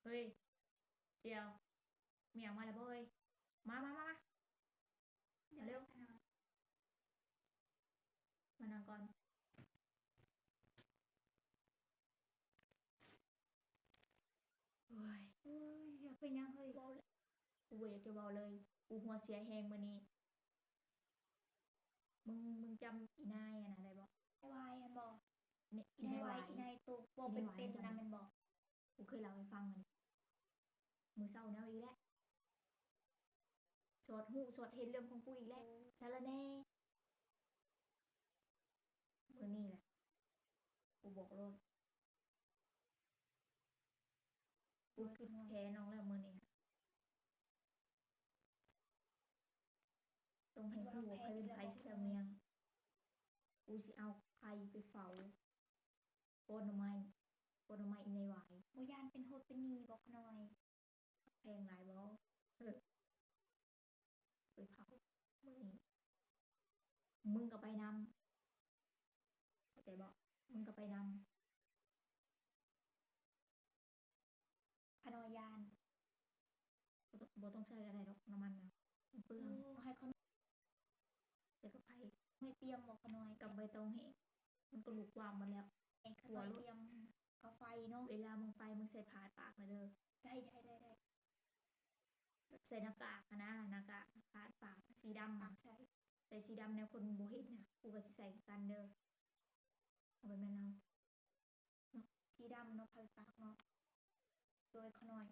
เฮ้ยเจียวมีอย่างมาแล้วบ่เฮ้ยมาเร็วมานั่งก่อนเฮ้ยอยากเป็นยังเฮ้ยเบาเลยกูบ่อยากจะเบาเลยกูหัวเสียแหงมื้อนี้มึงจำอีนายอะนะได้บ่ไอ้วายอันบอกเนี่ยอีอีนายวายนายวายอีนายตัวบออีเป็นนายวายเป็นจำได้นะมันบอกกูเคยเล่าให้ฟังมันมื้อเช้าแนวอีกแล้วสอดหูสอดเห็นเรื่องของกูอีกแล้วสารแหน่มื้อนี้แหละกูบอกโลดกูคิดแพ้น้องแล้วมื้อนี้ต้องให้ฮู้ว่าใครเป็นไผสิแล้วเมียงกูสิเอาไผไปเฝ้าโกนหน่อไม้อีนายวาย บ่ยานเป็นโทษเป็นหนี้บอกหน่อยแพงหลายบ่เออไปเผามื้อนี้มึงก็ไปนำเข้าใจบ่มึงก็ไปนำพนอยานบ่ต้องใช้อะไรดอกน้ำมันน่ะมันเปลืองให้เขาแต่กับไผไม่เตรียมบอกหน่อยกับใบตองแห้งมันก็ลุกวามหมดแล้วไอ้เขาเตรียมกาไฟเนาะเวลามึงไปมึงใส่ผ้าปากนะเด้อได้แบบใส่หน้ากากอะนะหน้ากากผ้าปากสีดำอะใช่ใส่สีดำแนวคนบ่เห็นน่ะกูก็สิใส่คือกันเด้อเอาไปแม่นเอาสีดำเนาะพายปากเนาะโดยเขาหน่อย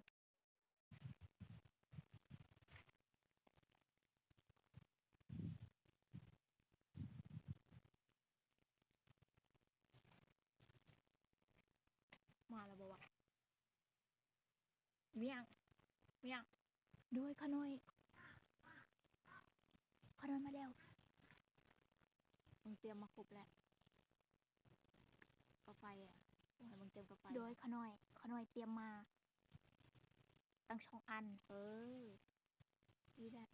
มาแล้วบ่วะเมียงโดยเขาหน่อยมาแล้วมึงเตรียมมาครบแล้วกาแฟอ่ะให้มึงเตรียมกาแฟโดยเขาหน่อยเตรียมมาตั้ง2 อันดีแล้ว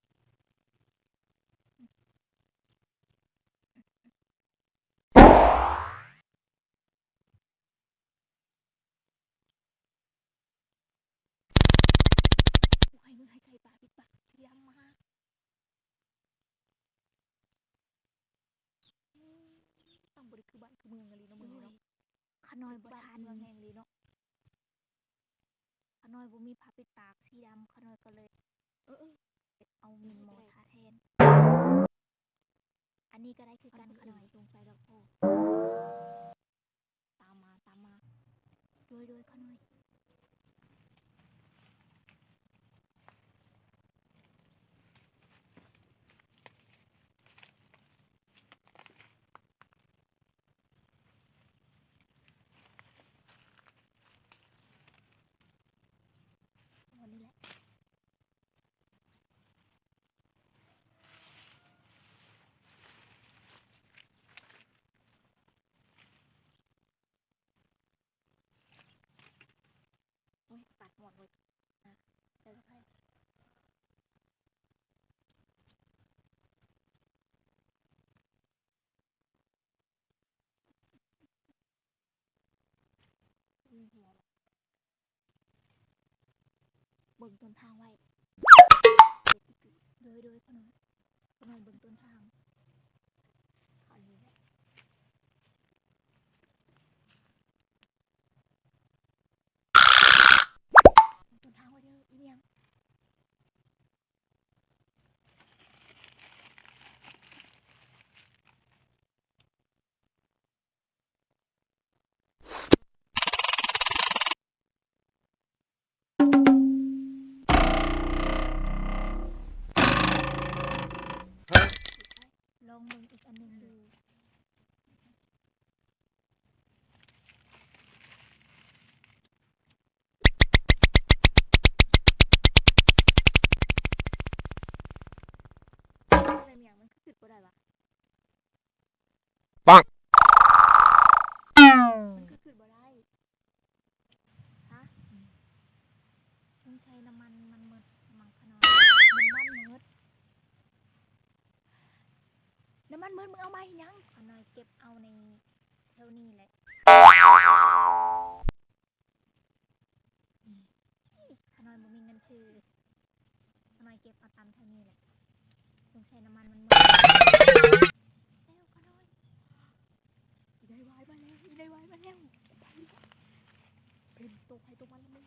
กูให้มึงหายใจปากปิดปากเตรียมมาต้องบ่ได้คือบ้านคือเมืองอะลีเนาะมึงเนาะเขาหน่อยบ่ทัน เมืองแห่งลีเนาะเขาหน่อยบ่มีผ้าปิดปากสีดำเขาหน่อยก็เลยเออเอามินโมทาแทนอันนี้ก็ได้คือกันเขาหน่อยสงสัยดอกโพตามมาโดยเขาหน่อยวันนี้แหละโอ้ยปัดหมดเลยนะใส่กาแฟหัวเบิ่งต้นทางไว้โดยเขาหน่อยเบิ่งต้นทางอันนี้แหละต้นทางไว้เด้ออีเมียงลองเบิ่งอีกอันหนึ่งดูอะไรเมียงมันคือจุดบ่ได้ปะมันคือจุดบ่ได้ฮะต้องใช้น้ำมันมันหมดมังขนอยน้ำมันมืดมึงเอามายังขนอยเก็บเอาในแถวนี้แหละ ชื่อๆน้อยเก็บเอาตามเท่านี้แหละสงสัยน้ำมันมันหมดแล้วก็น้อยอีได้วายมาแล้วอีได้วายมาแล้วไปเป็นตัวใครตัวมันแล้วมึง